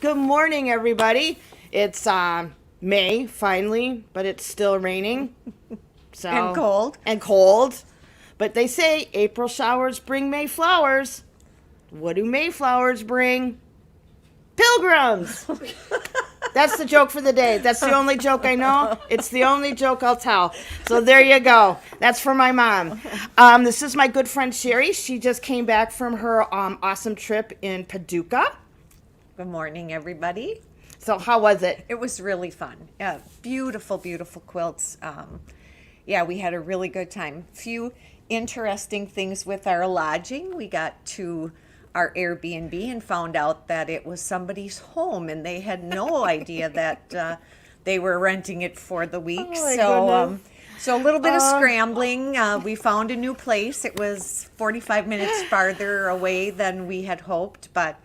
Good morning, everybody. It's May, finally, but it's still raining. So And cold. And cold. But they say April showers bring May flowers. What do May flowers bring? Pilgrims! That's the joke for the day. That's the only joke I know. It's the only joke I'll tell. So there you go. That's for my mom. This is my good friend Sherry. She just came back from her awesome trip in Paducah. Good morning, everybody. So how was it? It was really fun. Yeah, beautiful, beautiful quilts. Yeah, we had a really good time. Few interesting things with our lodging. We got to our Airbnb and found out that it was somebody's home, and they had no idea that they were renting it for the week. So a little bit of scrambling. We found a new place. It was 45 minutes farther away than we had hoped, but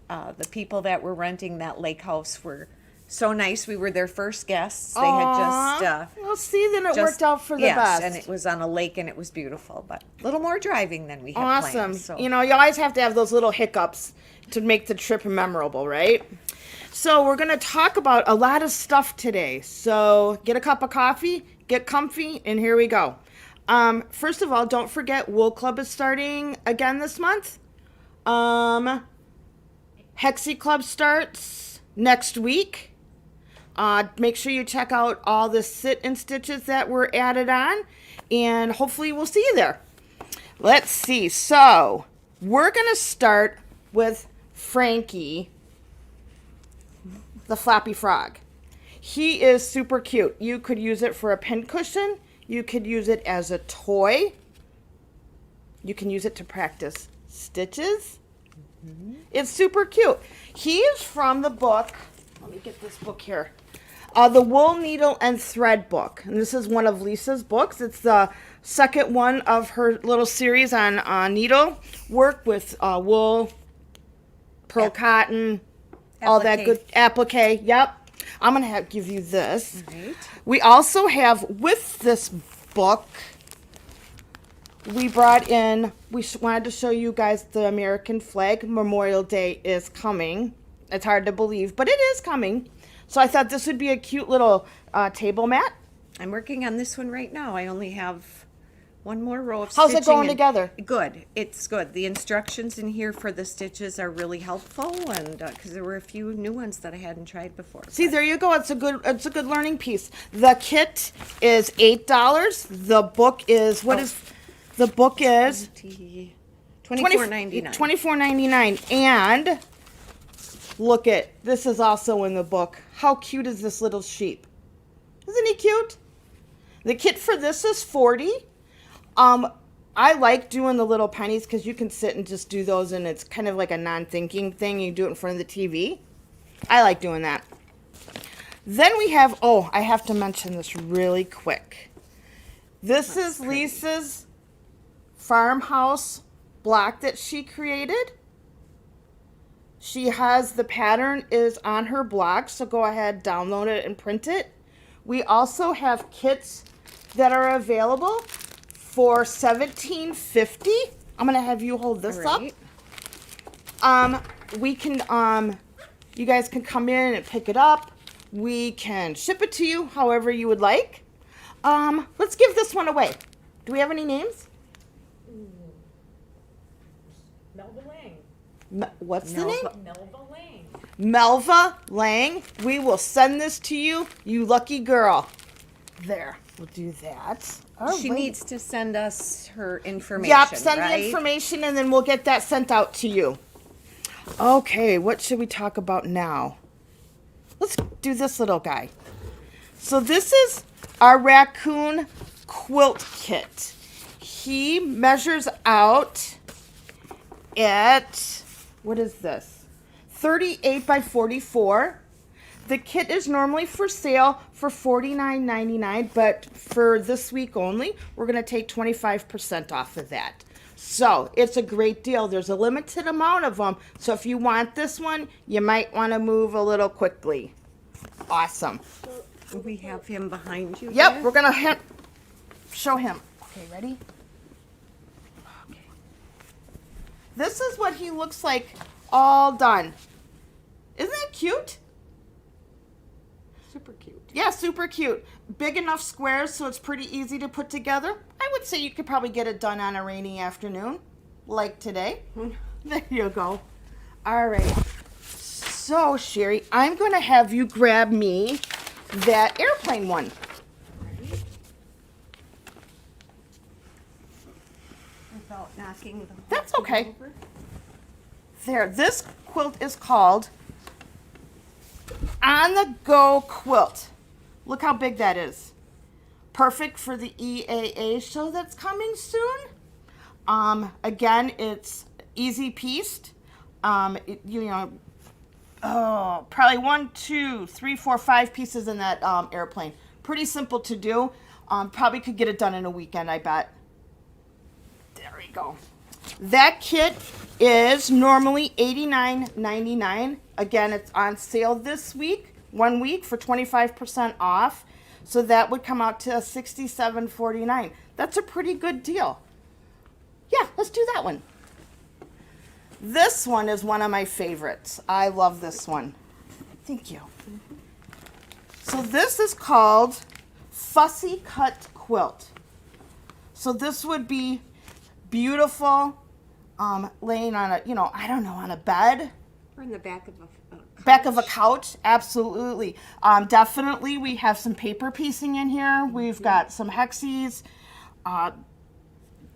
the people that were renting that lake house were so nice. We were their first guests. They had just well, see, then it worked out for the best. And it was on a lake, and it was beautiful, but a little more driving than we had Awesome. planned. So. You know, you always have to have those little hiccups to make the trip memorable, right? So we're going to talk about a lot of stuff today. So get a cup of coffee, get comfy, and here we go. First of all, don't forget Wool Club is starting again this month. Hexie Club starts next week. Make sure you check out all the sit-in stitches that were added on, and hopefully we'll see you there. Let's see. So we're going to start with Frankie, the Flappy Frog. He is super cute. You could use it for a pincushion. You could use it as a toy. You can use it to practice stitches. It's super cute. He is from the book. Let me get this book here. The Wool, Needle, and Thread book. And this is one of Lisa's books. It's the second one of her little series on needle work with wool, pearl cotton, all that good applique. Yep. I'm going to give you this. Right. We also have, with this book, we brought in, we wanted to show you guys the American flag. Memorial Day is coming. It's hard to believe, but it is coming. So I thought this would be a cute little table mat. I'm working on this one right now. I only have one more row of stitching. How's it going together? Good. It's good. The instructions in here for the stitches are really helpful, and because there were a few new ones that I hadn't tried before. See, there you go. It's a good learning piece. The kit is $8. The book is the book is $24.99. $24.99. And look at this is also in the book. How cute is this little sheep? Isn't he cute? The kit for this is $40. I like doing the little pennies because you can sit and just do those, and it's kind of like a non-thinking thing. You do it in front of the TV. I like doing that. Then we have, I have to mention this really quick. This is Lisa's farmhouse block that she created. She has the pattern is on her block, so go ahead, download it, and print it. We also have kits that are available for $17.50. I'm gonna have you hold this up. We can, you guys can come in and pick it up. We can ship it to you however you would like. Let's give this one away. Do we have any names? Melva Lang. What's the name? Melva Lang. Melva Lang. We will send this to you, you lucky girl. There, we'll do that. She needs to send us her information. Yep, send right? the information, and then we'll get that sent out to you. Okay, what should we talk about now? Let's do this little guy. So this is our Raccoon Quilt kit. He measures out at, what is this? 38 by 44. The kit is normally for sale for $49.99, but for this week only, we're going to take 25% off of that. So it's a great deal. There's a limited amount of them. So if you want this one, you might want to move a little quickly. Awesome. We have him behind you. Yep, there. we're going to show him. Okay, ready? Okay. This is what he looks like all done. Isn't that cute? Super cute. Yeah, super cute. Big enough squares so it's pretty easy to put together. I would say you could probably get it done on a rainy afternoon, like today. There you go. All right. So, Sherry, I'm going to have you grab me that airplane one. Without knocking the That's whole okay. thing over. There, this quilt is called On the Go Quilt. Look how big that is. Perfect for the EAA show that's coming soon. Again, it's easy pieced. Probably 1, 2, 3, 4, 5 pieces in that airplane. Pretty simple to do. Probably could get it done in a weekend, I bet. There we go. That kit is normally $89.99. Again, it's on sale this week, 1 week for 25% off. So that would come out to $67.49. That's a pretty good deal. Yeah, let's do that one. This one is one of my favorites. I love this one. Thank you. So this is called Ficus Cut Quilt. So this would be beautiful, laying on on a bed. Or in the back of a Back of a couch, absolutely. Definitely, we have some paper piecing in here. We've got some hexies.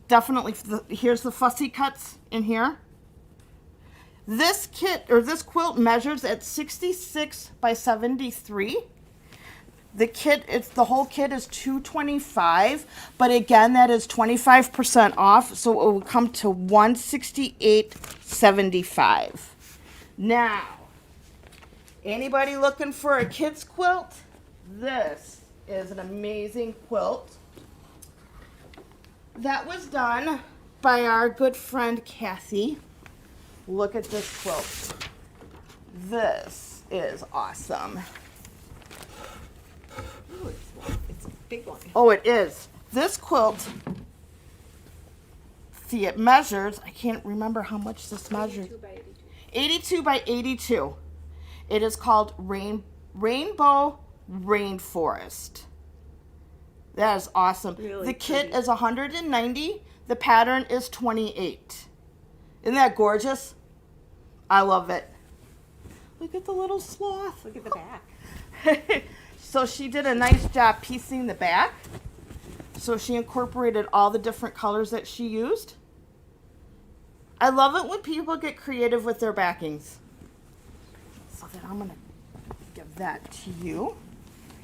Definitely, here's the fussy cuts in here. This kit, or this quilt, measures at 66 by 73. The whole kit is $225, but again, that is 25% off, so it will come to $168.75. Now, anybody looking for a kid's quilt? This is an amazing quilt that was done by our good friend Kathy. Look at this quilt. This is awesome. Ooh, it's a big one. Oh, it is. This quilt, see, it measures, I can't remember how much this measures. 82 by 82. 82 by 82. It is called Rainbow Rainforest. That is awesome. Really the kit pretty. is $190. The pattern is $28. Isn't that gorgeous? I love it. Look at the little sloth. Look at the back. So she did a nice job piecing the back. So she incorporated all the different colors that she used. I love it when people get creative with their backings. So then I'm going to give that to you.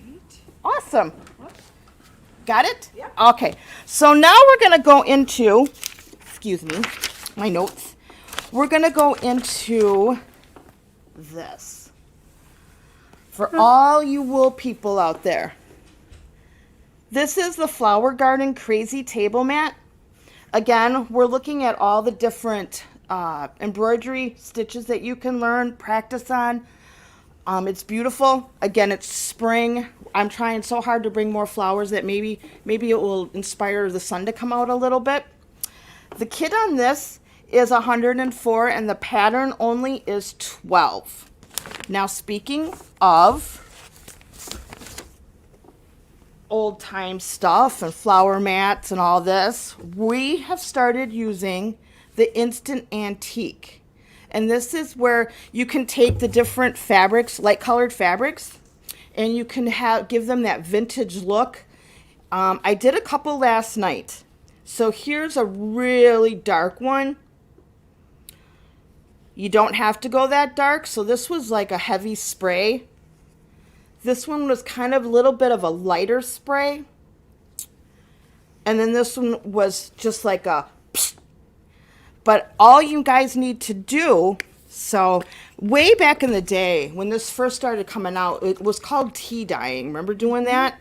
Right. Awesome. Got it? Yep. Okay. So now we're going to go into, excuse me, my notes. We're going to go into this. For all you wool people out there. This is the Flower Garden Crazy Table Mat. Again, we're looking at all the different embroidery stitches that you can learn, practice on. It's beautiful. Again, it's spring. I'm trying so hard to bring more flowers that maybe it will inspire the sun to come out a little bit. The kit on this is 104 and the pattern only is 12. Now, speaking of old time stuff and flower mats and all this, we have started using the Instant Antique. And this is where you can take the different fabrics, light colored fabrics, and you can give them that vintage look. I did a couple last night. So here's a really dark one. You don't have to go that dark. So this was like a heavy spray. This one was kind of a little bit of a lighter spray. And then this one was just like a psh. But all you guys need to do, so way back in the day when this first started coming out, it was called tea dyeing. Remember doing that?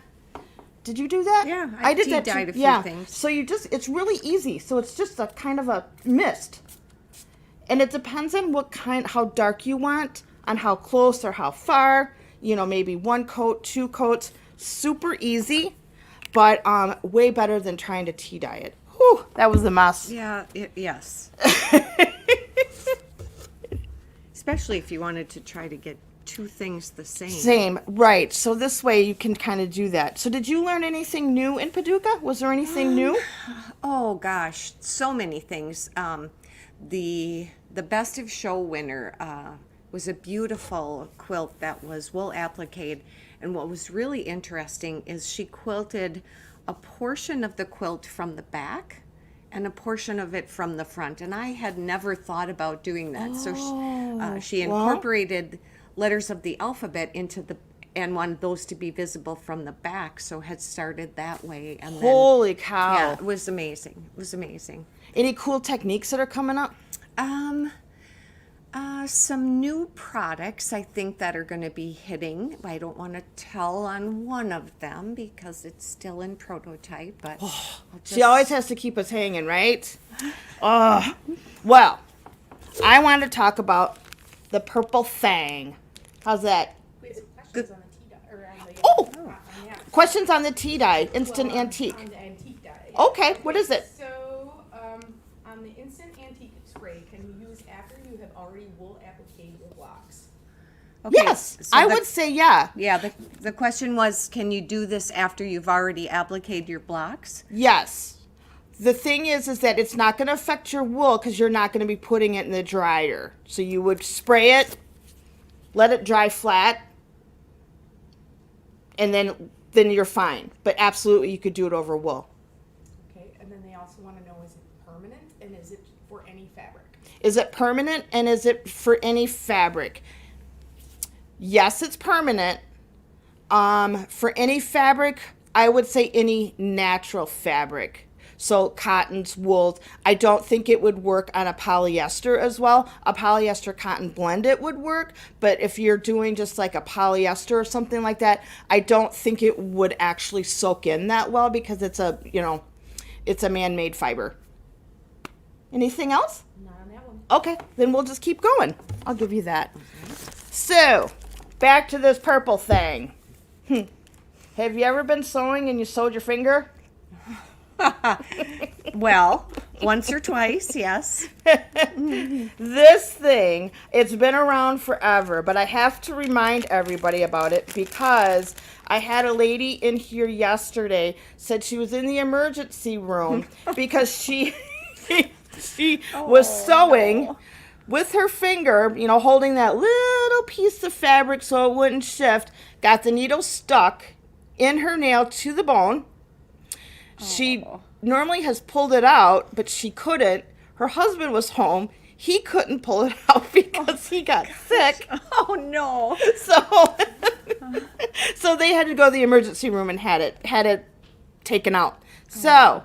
Did you do that? Yeah, I did tea that dyed too. a few Yeah. things. So it's really easy. So it's just a kind of a mist. And it depends on how dark you want, on how close or how far, maybe 1 coat, 2 coats, super easy, but way better than trying to tea dye it. Whew, that was a mess. Yeah, yes. Especially if you wanted to try to get two things the same. Same, right. So this way you can kind of do that. So did you learn anything new in Paducah? Was there anything new? Oh gosh, so many things. The best of show winner was a beautiful quilt that was wool appliqué, and what was really interesting is she quilted a portion of the quilt from the back and a portion of it from the front, and I had never thought about doing that. So she incorporated letters of the alphabet into the and wanted those to be visible from the back, so had started that way. And Holy cow. Yeah, it was amazing. It was amazing. Any cool techniques that are coming up? Some new products I think that are going to be hitting. I don't want to tell on one of them because it's still in prototype, but She always has to keep us hanging, right? Well, I want to talk about the purple Fang. How's that? We have some questions on the tea dye, or on the, Oh! on the app. Questions on the tea dye, instant Well, antique. On the antique dye. Okay, what is it? So, on the instant antique spray, can you use after you have already wool appliqued your blocks? Okay, Yes, so I the- would say yeah. Yeah, the question was, can you do this after you've already appliqued your blocks? Yes. The thing is that it's not going to affect your wool because you're not going to be putting it in the dryer. So you would spray it, let it dry flat, and then you're fine. But absolutely, you could do it over wool. Okay, and then they also want to know, is it permanent and is it for any fabric? Is it permanent and is it for any fabric? Yes, it's permanent. For any fabric, I would say any natural fabric. So cottons, wools. I don't think it would work on a polyester as well. A polyester cotton blend it would work, but if you're doing just like a polyester or something like that, I don't think it would actually soak in that well because it's a man-made fiber. Anything else? Not on that one. Okay, then we'll just keep going. I'll give you that. So, back to this purple thing. Have you ever been sewing and you sewed your finger? Well, once or twice, yes. This thing, it's been around forever, but I have to remind everybody about it because I had a lady in here yesterday said she was in the emergency room because she was sewing with her finger, holding that little piece of fabric so it wouldn't shift, got the needle stuck in her nail to the bone. She normally has pulled it out, but she couldn't. Her husband was home. He couldn't pull it out because he got sick. Oh no. So they had to go to the emergency room and had it taken out. So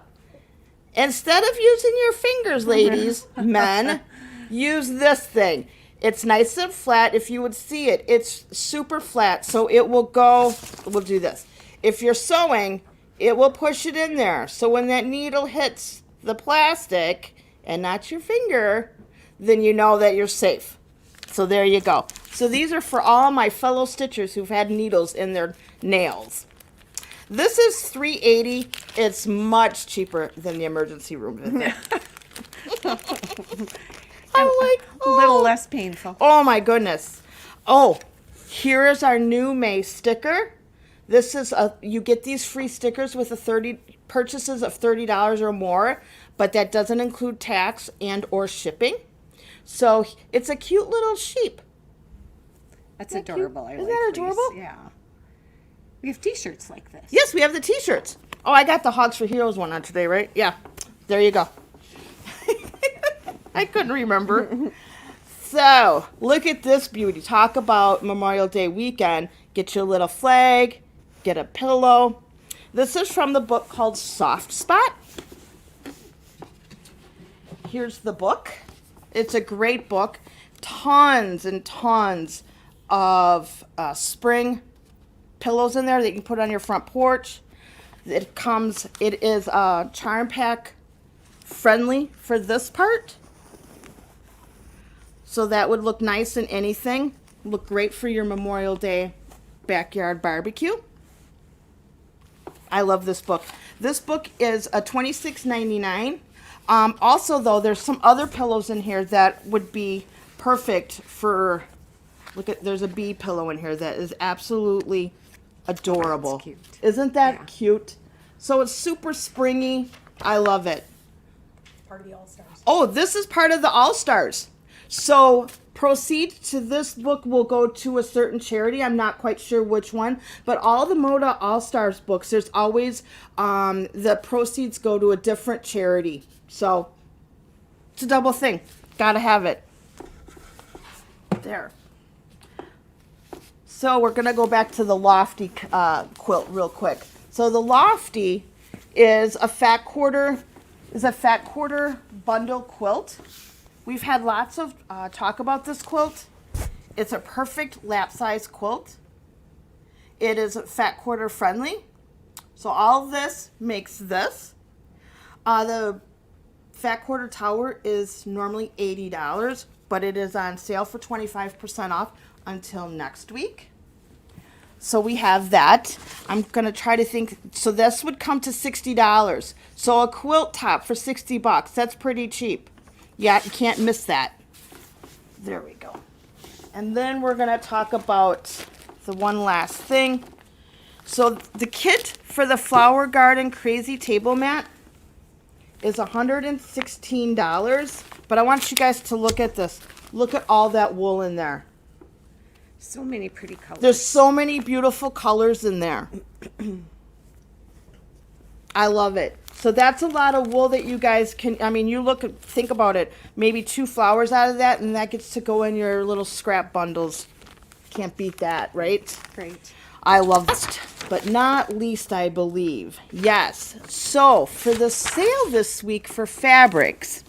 instead of using your fingers, ladies, men, use this thing. It's nice and flat. If you would see it, it's super flat. So it will go, we'll do this. If you're sewing, it will push it in there. So when that needle hits the plastic and not your finger, then you know that you're safe. So there you go. So these are for all my fellow stitchers who've had needles in their nails. This is $3.80. It's much cheaper than the emergency room visit. I'm like, A little less painful. oh my goodness. Oh, here is our new May sticker. This is you get these free stickers with purchases of $30 or more, but that doesn't include tax and or shipping. So it's a cute little sheep. That's Isn't that adorable. cute? I Isn't like that these. adorable? Yeah. We have t-shirts like this. Yes, we have the t-shirts. Oh, I got the Hogs for Heroes one on today, right? Yeah. There you go. I couldn't remember. So, look at this beauty. Talk about Memorial Day weekend. Get your little flag. Get a pillow. This is from the book called Soft Spot. Here's the book. It's a great book. Tons and tons of spring pillows in there that you can put on your front porch. It is charm pack friendly for this part. So that would look nice in anything. Look great for your Memorial Day backyard barbecue. I love this book. This book is a $26.99. Also, though, there's some other pillows in here that would be perfect for, look at, there's a bee pillow in here that is absolutely adorable. That's cute. Isn't that Yeah. cute? So it's super springy. I love it. Part of the All-Stars. Oh, this is part of the All-Stars. So proceeds to this book will go to a certain charity. I'm not quite sure which one, but all the Moda All-Stars books, there's always the proceeds go to a different charity. So it's a double thing. Gotta have it. There. So we're gonna go back to the Lofty quilt real quick. So the Lofty is a fat quarter bundle quilt. We've had lots of talk about this quilt. It's a perfect lap size quilt. It is fat quarter friendly. So all this makes this. The fat quarter tower is normally $80, but it is on sale for 25% off until next week. So we have that. I'm going to try to think. So this would come to $60. So a quilt top for $60. That's pretty cheap. Yeah, you can't miss that. There we go. And then we're going to talk about the one last thing. So the kit for the Flower Garden Crazy Table Mat is $116. But I want you guys to look at this. Look at all that wool in there. So many pretty colors. There's so many beautiful colors in there. I love it. So that's a lot of wool that you guys can, I mean, think about it. Maybe 2 flowers out of that, and that gets to go in your little scrap bundles. Can't beat that, right? Great. I love this. But not least, I believe. Yes. So for the sale this week for fabrics,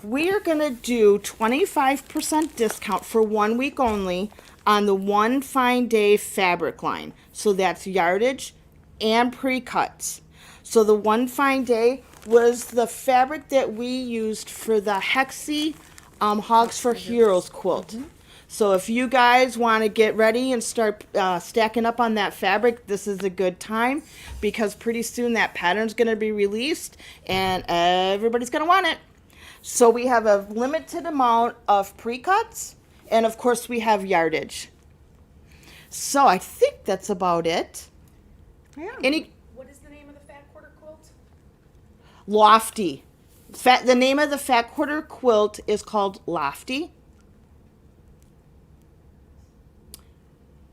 we are going to do 25% discount for 1 week only on the One Fine Day fabric line. So that's yardage and pre-cuts. So the One Fine Day was the fabric that we used for the Hexie Hogs for Heroes quilt. So if you guys want to get ready and start stacking up on that fabric, this is a good time because pretty soon that pattern's going to be released and everybody's going to want it. So we have a limited amount of pre-cuts, and of course we have yardage. So I think that's about it. Yeah. What is the name of the fat quarter quilt? Lofty. The name of the fat quarter quilt is called Lofty.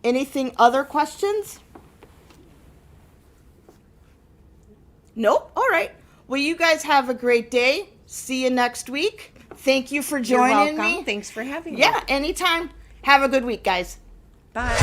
Anything other questions? Nope. All right. Well, you guys have a great day. See you next week. Thank you for You're joining welcome. me. Thanks for having me. Yeah, anytime. Have a good week, guys. Bye.